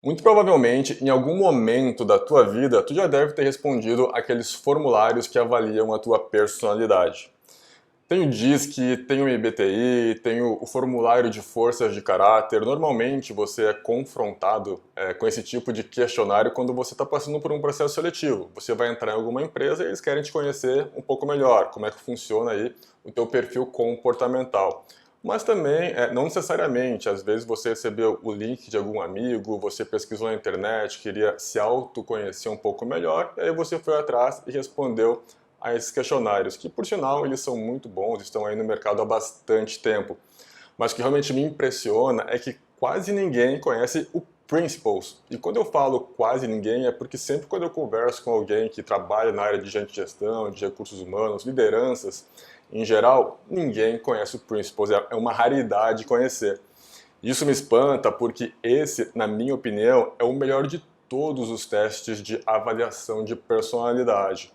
Muito provavelmente, em algum momento da tua vida, tu já deve ter respondido aqueles formulários que avaliam a tua personalidade. Tem o DISC, tem o MBTI, tem o formulário de forças de caráter. Normalmente você é confrontado com esse tipo de questionário quando você está passando por um processo seletivo. Você vai entrar em alguma empresa e eles querem te conhecer um pouco melhor, como é que funciona aí o teu perfil comportamental. Mas também, não necessariamente, às vezes você recebeu o link de algum amigo, você pesquisou na internet, queria se autoconhecer um pouco melhor, e aí você foi atrás e respondeu a esses questionários, que por sinal eles são muito bons, estão aí no mercado há bastante tempo. Mas o que realmente me impressiona é que quase ninguém conhece o Principles. E quando eu falo quase ninguém, é porque sempre quando eu converso com alguém que trabalha na área de gestão, de recursos humanos, lideranças, em geral, ninguém conhece o Principles. É uma raridade conhecer. Isso me espanta porque esse, na minha opinião, é o melhor de todos os testes de avaliação de personalidade.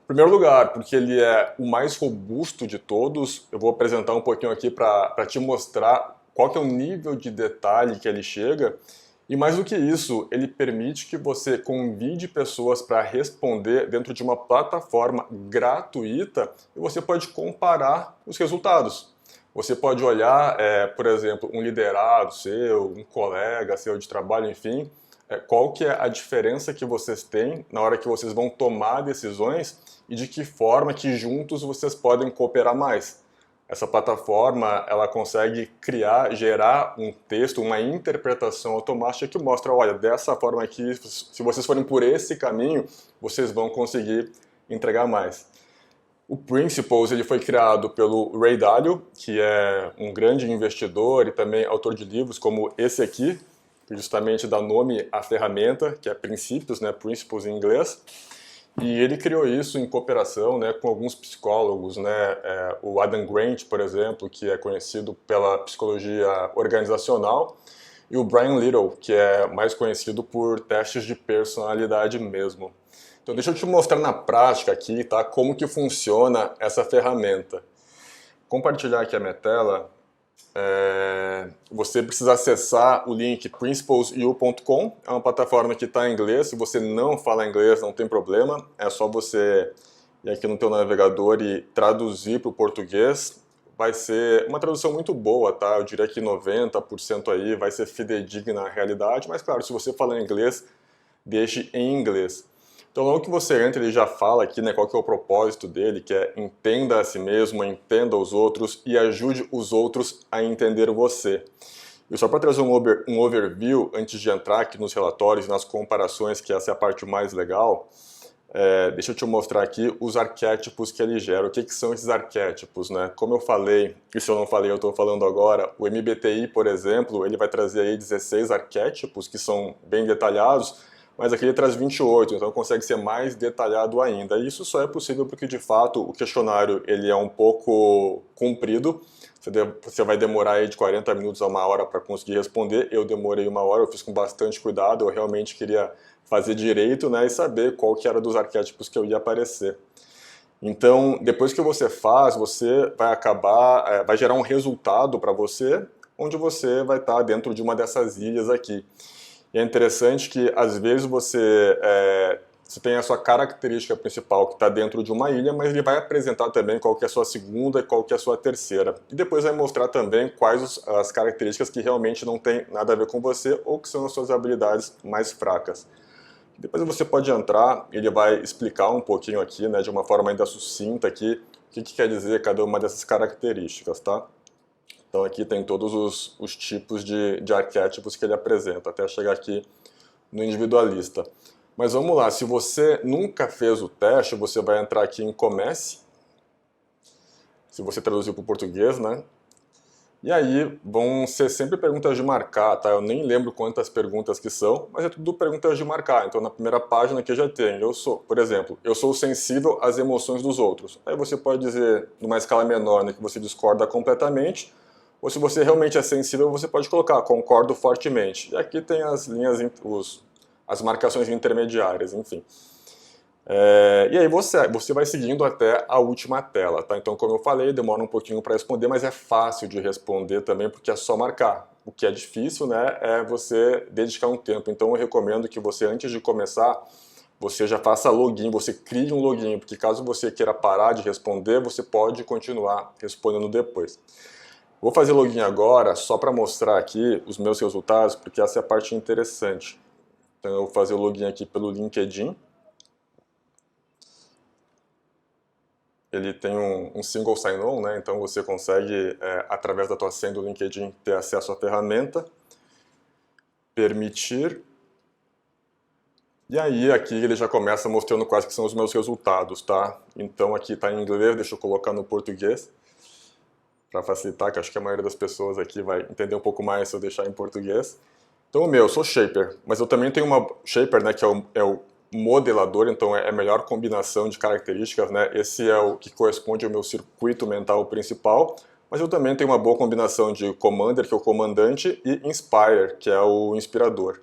Em primeiro lugar, porque ele é o mais robusto de todos. Eu vou apresentar um pouquinho aqui para te mostrar qual que é o nível de detalhe que ele chega. E mais do que isso, ele permite que você convide pessoas para responder dentro de uma plataforma gratuita e você pode comparar os resultados. Você pode olhar, por exemplo, um liderado seu, um colega seu de trabalho, enfim, qual que é a diferença que vocês têm na hora que vocês vão tomar decisões e de que forma que juntos vocês podem cooperar mais. Essa plataforma, ela consegue criar, gerar um texto, uma interpretação automática que mostra, olha, dessa forma aqui, se vocês forem por esse caminho, vocês vão conseguir entregar mais. O Principles ele foi criado pelo Ray Dalio, que é um grande investidor e também autor de livros como esse aqui, que justamente dá nome à ferramenta, que é Princípios, né, Principles em inglês. E ele criou isso em cooperação, né, com alguns psicólogos, né, o Adam Grant, por exemplo, que é conhecido pela psicologia organizacional, e o Brian Little, que é mais conhecido por testes de personalidade mesmo. Então deixa eu te mostrar na prática aqui, tá, como que funciona essa ferramenta. Compartilhar aqui a minha tela. Você precisa acessar o link principlesU.com, é uma plataforma que está em inglês. Se você não fala inglês, não tem problema, é só você ir aqui no teu navegador e traduzir para o português. Vai ser uma tradução muito boa, tá? Eu diria que 90% aí vai ser fidedigna à realidade, mas claro, se você falar inglês, deixe em inglês. Então, logo que você entra, ele já fala aqui, né, qual que é o propósito dele, que é entenda a si mesmo, entenda os outros e ajude os outros a entender você. E só para trazer um overview, antes de entrar aqui nos relatórios e nas comparações, que essa é a parte mais legal, deixa eu te mostrar aqui os arquétipos que ele gera. O que são esses arquétipos, né? Como eu falei, e se eu não falei, eu estou falando agora, o MBTI, por exemplo, ele vai trazer aí 16 arquétipos que são bem detalhados, mas aqui ele traz 28, então consegue ser mais detalhado ainda. E isso só é possível porque, de fato, o questionário ele é um pouco comprido. Você vai demorar aí de 40 minutos a uma hora para conseguir responder. Eu demorei uma hora, eu fiz com bastante cuidado, eu realmente queria fazer direito, né, e saber qual que era dos arquétipos que eu ia aparecer. Então, depois que você faz, você vai acabar, vai gerar um resultado para você, onde você vai estar dentro de uma dessas ilhas aqui. E é interessante que, às vezes, você tem a sua característica principal que está dentro de uma ilha, mas ele vai apresentar também qual que é a sua segunda e qual que é a sua terceira. E depois vai mostrar também quais as características que realmente não tem nada a ver com você ou que são as suas habilidades mais fracas. Depois você pode entrar, ele vai explicar um pouquinho aqui, né, de uma forma ainda sucinta aqui, o que quer dizer cada uma dessas características, tá? Então aqui tem todos os tipos de arquétipos que ele apresenta, até chegar aqui no individualista. Mas vamos lá, se você nunca fez o teste, você vai entrar aqui em Comece, se você traduziu para o português, né? E aí vão ser sempre perguntas de marcar, tá? Eu nem lembro quantas perguntas que são, mas é tudo perguntas de marcar. Então na primeira página aqui já tem, eu sou, por exemplo, eu sou sensível às emoções dos outros. Aí você pode dizer, numa escala menor, né, que você discorda completamente, ou se você realmente é sensível, você pode colocar concordo fortemente. E aqui tem as linhas, as marcações intermediárias, enfim. E aí você vai seguindo até a última tela, tá? Então, como eu falei, demora um pouquinho para responder, mas é fácil de responder também, porque é só marcar. O que é difícil, né, é você dedicar um tempo. Então eu recomendo que você, antes de começar, você já faça login, você crie um login, porque caso você queira parar de responder, você pode continuar respondendo depois. Vou fazer login agora só para mostrar aqui os meus resultados, porque essa é a parte interessante. Então eu vou fazer o login aqui pelo LinkedIn. Ele tem um single sign-on, né? Então você consegue, através da tua senha do LinkedIn, ter acesso à ferramenta, permitir, e aí aqui ele já começa mostrando quais que são os meus resultados, tá? Então aqui está em inglês, deixa eu colocar no português, para facilitar, que acho que a maioria das pessoas aqui vai entender um pouco mais se eu deixar em português. Então eu sou shaper, mas eu também tenho uma shaper, né, que é o modelador, então é a melhor combinação de características, né? Esse é o que corresponde ao meu circuito mental principal, mas eu também tenho uma boa combinação de commander, que é o comandante, e inspire, que é o inspirador.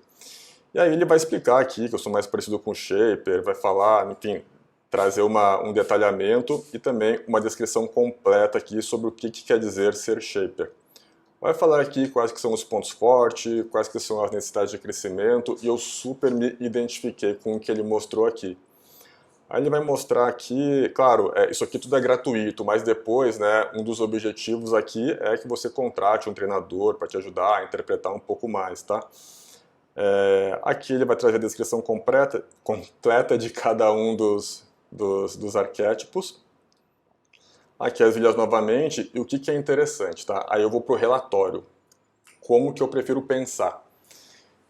E aí ele vai explicar aqui que eu sou mais parecido com o shaper, vai falar, enfim, trazer um detalhamento e também uma descrição completa aqui sobre o que quer dizer ser shaper. Vai falar aqui quais que são os pontos fortes, quais que são as necessidades de crescimento, e eu super me identifiquei com o que ele mostrou aqui. Aí ele vai mostrar aqui, claro, isso aqui tudo é gratuito, mas depois, né, um dos objetivos aqui é que você contrate um treinador para te ajudar a interpretar um pouco mais, tá? Aqui ele vai trazer a descrição completa de cada um dos arquétipos. Aqui as ilhas novamente, e o que é interessante, tá? Aí eu vou para o relatório. Como que eu prefiro pensar?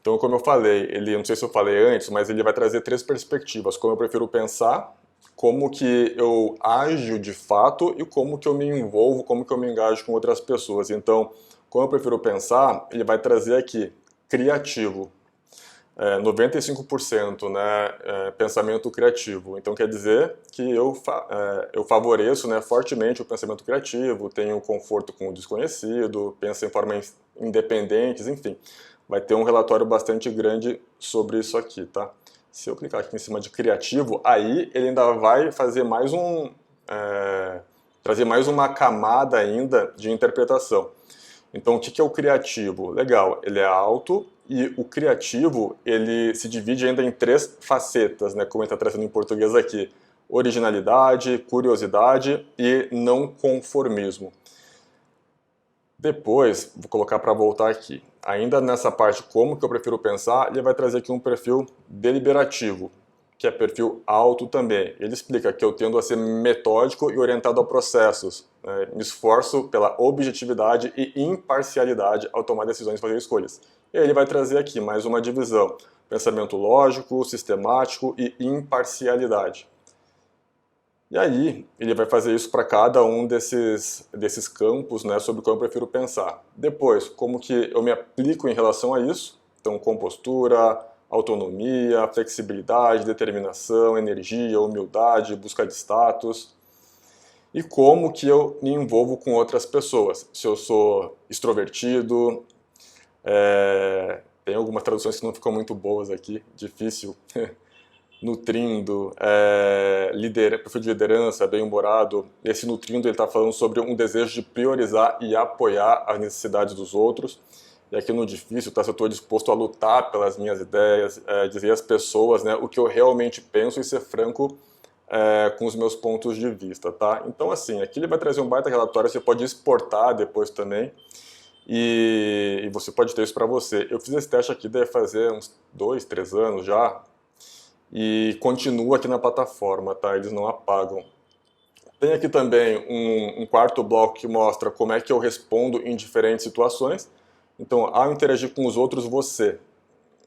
Então, como eu falei, não sei se eu falei antes, mas ele vai trazer 3 perspectivas. Como eu prefiro pensar, como que eu ajo de fato e como que eu me envolvo, como que eu me engajo com outras pessoas. Então, como eu prefiro pensar, ele vai trazer aqui, criativo. 95%, né, pensamento criativo. Então quer dizer que eu favoreço, né, fortemente o pensamento criativo, tenho conforto com o desconhecido, penso em formas independentes, enfim. Vai ter um relatório bastante grande sobre isso aqui, tá? Se eu clicar aqui em cima de criativo, aí ele ainda vai fazer mais trazer mais uma camada ainda de interpretação. Então, o que é o criativo? Legal, ele é alto e o criativo ele se divide ainda em 3 facetas, né, como ele está trazendo em português aqui: originalidade, curiosidade e não conformismo. Depois, vou colocar para voltar aqui. Ainda nessa parte, como que eu prefiro pensar, ele vai trazer aqui um perfil deliberativo, que é perfil alto também. Ele explica que eu tendo a ser metódico e orientado a processos. Me esforço pela objetividade e imparcialidade ao tomar decisões e fazer escolhas. E ele vai trazer aqui mais uma divisão: pensamento lógico, sistemático e imparcialidade. E aí, ele vai fazer isso para cada um desses campos, né, sobre o qual eu prefiro pensar. Depois, como que eu me aplico em relação a isso? Então, compostura, autonomia, flexibilidade, determinação, energia, humildade, busca de status. E como que eu me envolvo com outras pessoas. Se eu sou extrovertido, tem algumas traduções que não ficam muito boas aqui, difícil. Nutrindo, perfil de liderança, bem-humorado. Esse nutrindo ele está falando sobre um desejo de priorizar e apoiar as necessidades dos outros. E aqui no difícil, tá, se eu estou disposto a lutar pelas minhas ideias, dizer às pessoas, né, o que eu realmente penso e ser franco com os meus pontos de vista, tá? Então, assim, aqui ele vai trazer um baita relatório, você pode exportar depois também, e você pode ter isso para você. Eu fiz esse teste aqui, deve fazer uns 2, 3 anos já, e continua aqui na plataforma, tá? Eles não apagam. Tem aqui também um quarto bloco que mostra como é que eu respondo em diferentes situações. Então, ao interagir com os outros,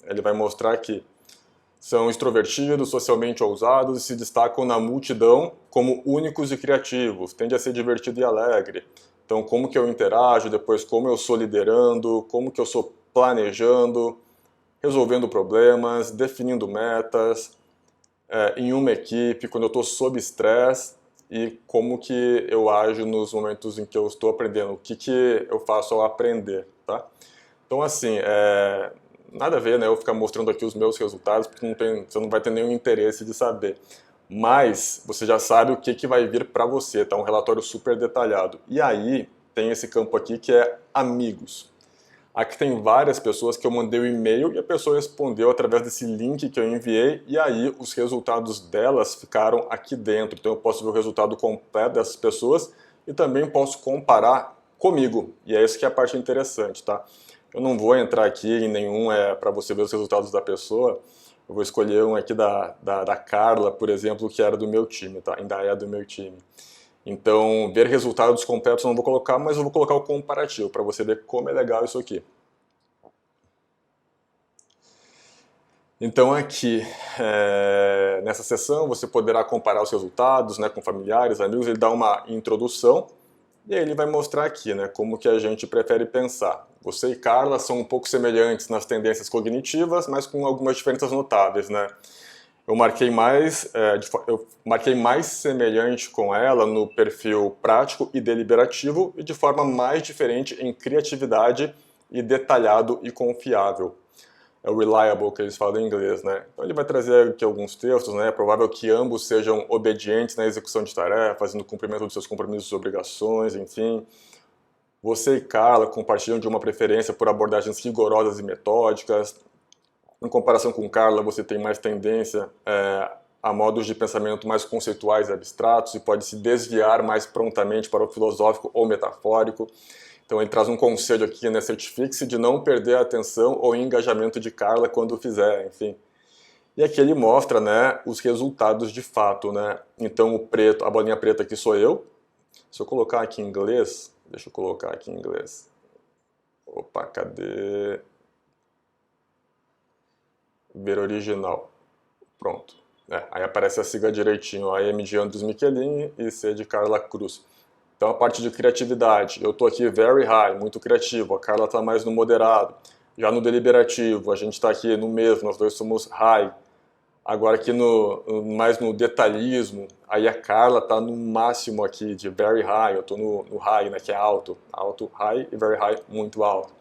ele vai mostrar que são extrovertidos, socialmente ousados e se destacam na multidão como únicos e criativos. Tende a ser divertido e alegre. Então, como que eu interajo, depois como eu sou liderando, como que eu sou planejando, resolvendo problemas, definindo metas, em uma equipe, quando eu estou sob estresse e como que eu ajo nos momentos em que eu estou aprendendo, o que eu faço ao aprender, tá? Então, assim, nada a ver, né, eu ficar mostrando aqui os meus resultados, porque você não vai ter nenhum interesse de saber. Mas você já sabe o que vai vir para você, tá? Um relatório super detalhado. E aí tem esse campo aqui que é amigos. Aqui tem várias pessoas que eu mandei o e-mail e a pessoa respondeu através desse link que eu enviei e aí os resultados delas ficaram aqui dentro. Então eu posso ver o resultado completo dessas pessoas e também posso comparar comigo. E é isso que é a parte interessante, tá? Eu não vou entrar aqui em nenhum para você ver os resultados da pessoa. Eu vou escolher um aqui da Carla, por exemplo, que era do meu time, tá? Ainda é do meu time. Então, ver resultados completos eu não vou colocar, mas eu vou colocar o comparativo para você ver como é legal isso aqui. Então aqui, nessa sessão, você poderá comparar os resultados, né, com familiares, amigos, ele dá uma introdução e aí ele vai mostrar aqui, né, como que a gente prefere pensar. Você e Carla são um pouco semelhantes nas tendências cognitivas, mas com algumas diferenças notáveis, né? Eu marquei mais semelhante com ela no perfil prático e deliberativo e de forma mais diferente em criatividade e detalhado e confiável. É o reliable que eles falam em inglês, né? Então ele vai trazer aqui alguns textos, né? É provável que ambos sejam obedientes na execução de tarefas, no cumprimento dos seus compromissos e obrigações, enfim. Você e Carla compartilham de uma preferência por abordagens rigorosas e metódicas. Em comparação com Carla, você tem mais tendência a modos de pensamento mais conceituais e abstratos e pode se desviar mais prontamente para o filosófico ou metafórico. Então ele traz um conselho aqui, né? Certifique-se de não perder a atenção ou engajamento de Carla quando o fizer, enfim. E aqui ele mostra, né, os resultados de fato, né? Então o preto, a bolinha preta aqui sou eu. Se eu colocar aqui em inglês, deixa eu colocar aqui em inglês. Opa, cadê? Ver original. Pronto. Aí aparece a sigla direitinho, a M de Andros Michelin e C de Carla Cruz. Então a parte de criatividade, eu estou aqui very high, muito criativo, a Carla está mais no moderado. Já no deliberativo, a gente está aqui no mesmo, nós dois somos high. Agora aqui mais no detalhismo, aí a Carla está no máximo aqui de very high, eu estou no high, né, que é alto. Alto, high e very high, muito alto.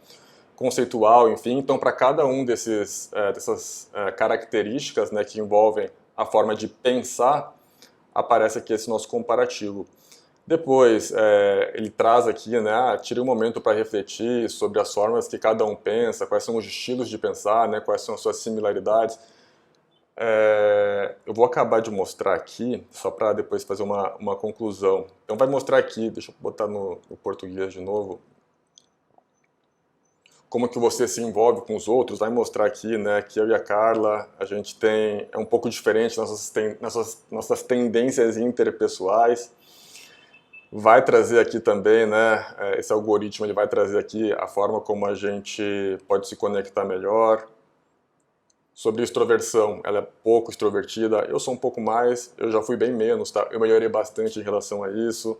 Conceitual, enfim. Então para cada um dessas características, né, que envolvem a forma de pensar, aparece aqui esse nosso comparativo. Depois, ele traz aqui, né, tire um momento para refletir sobre as formas que cada um pensa, quais são os estilos de pensar, né, quais são as suas similaridades. Eu vou acabar de mostrar aqui, só para depois fazer uma conclusão. Então vai mostrar aqui, deixa eu botar no português de novo, como que você se envolve com os outros, vai mostrar aqui, né, que eu e a Carla, a gente é um pouco diferente nossas tendências interpessoais. Vai trazer aqui também, né, esse algoritmo ele vai trazer aqui a forma como a gente pode se conectar melhor. Sobre extroversão, ela é pouco extrovertida, eu sou um pouco mais, eu já fui bem menos, tá? Eu melhorei bastante em relação a isso.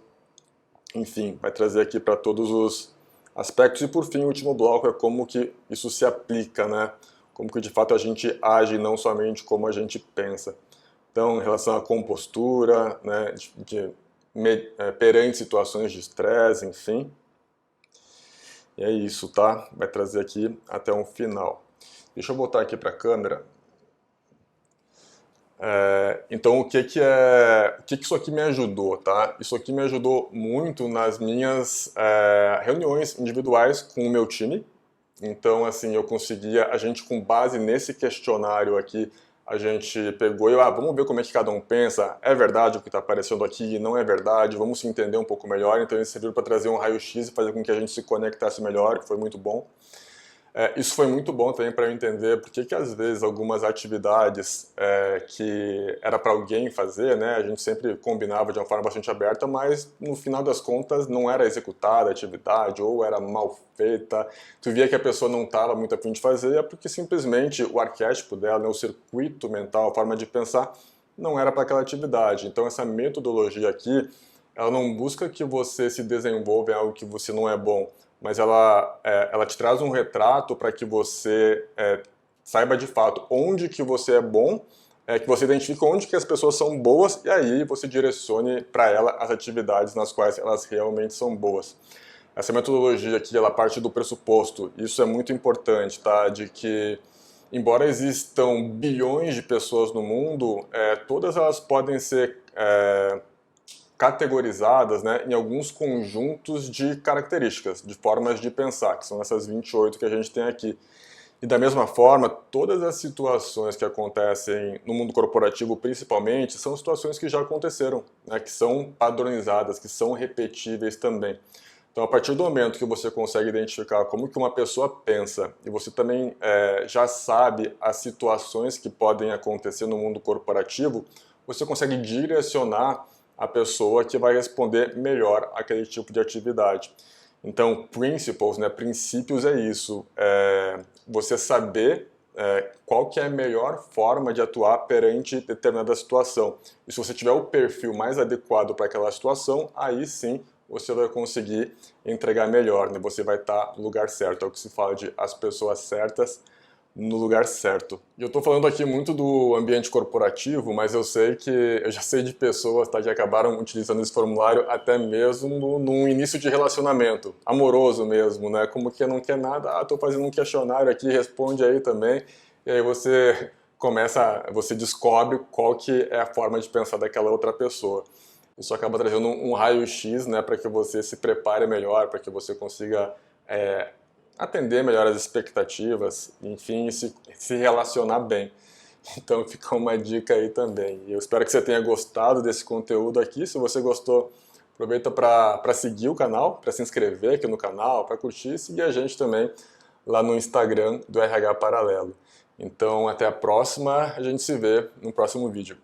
Enfim, vai trazer aqui para todos os aspectos. E por fim, o último bloco é como que isso se aplica, né? Como que de fato a gente age, não somente como a gente pensa. Então, em relação à compostura, né, perante situações de estresse, enfim. E é isso, tá? Vai trazer aqui até um final. Deixa eu voltar aqui para a câmera. Então, o que isso aqui me ajudou, tá? Isso aqui me ajudou muito nas minhas reuniões individuais com o meu time. Então, assim, a gente com base nesse questionário aqui, a gente pegou e, vamos ver como é que cada um pensa, é verdade o que está aparecendo aqui, não é verdade, vamos se entender um pouco melhor. Então, isso serviu para trazer um raio-x e fazer com que a gente se conectasse melhor, que foi muito bom. Isso foi muito bom também para eu entender por que às vezes algumas atividades que era para alguém fazer, né, a gente sempre combinava de uma forma bastante aberta, mas no final das contas não era executada a atividade ou era mal feita. Tu via que a pessoa não estava muito a fim de fazer, é porque simplesmente o arquétipo dela, né, o circuito mental, a forma de pensar, não era para aquela atividade. Então essa metodologia aqui, ela não busca que você se desenvolva em algo que você não é bom, mas ela te traz um retrato para que você saiba de fato onde que você é bom, que você identifique onde que as pessoas são boas e aí você direcione para ela as atividades nas quais elas realmente são boas. Essa metodologia aqui, ela parte do pressuposto, isso é muito importante, tá? De que, embora existam bilhões de pessoas no mundo, todas elas podem ser categorizadas, né, em alguns conjuntos de características, de formas de pensar, que são essas 28 que a gente tem aqui. E da mesma forma, todas as situações que acontecem no mundo corporativo, principalmente, são situações que já aconteceram, né, que são padronizadas, que são repetíveis também. Então, a partir do momento que você consegue identificar como que uma pessoa pensa e você também já sabe as situações que podem acontecer no mundo corporativo, você consegue direcionar a pessoa que vai responder melhor aquele tipo de atividade. Então, principles, né, princípios é isso, você saber qual que é a melhor forma de atuar perante determinada situação. E se você tiver o perfil mais adequado para aquela situação, aí sim você vai conseguir entregar melhor, né? Você vai estar no lugar certo, é o que se fala de as pessoas certas no lugar certo. E eu estou falando aqui muito do ambiente corporativo, mas eu sei que eu já sei de pessoas, tá, que acabaram utilizando esse formulário até mesmo no início de relacionamento, amoroso mesmo, né? Como que não quer nada, estou fazendo um questionário aqui, responde aí também, e aí você descobre qual que é a forma de pensar daquela outra pessoa. Isso acaba trazendo um raio-x, né, para que você se prepare melhor, para que você consiga atender melhor as expectativas, enfim, se relacionar bem. Então fica uma dica aí também. E eu espero que você tenha gostado desse conteúdo aqui. Se você gostou, aproveita para seguir o canal, para se inscrever aqui no canal, para curtir e seguir a gente também lá no Instagram do RH Paralelo. Então até a próxima, a gente se vê no próximo vídeo.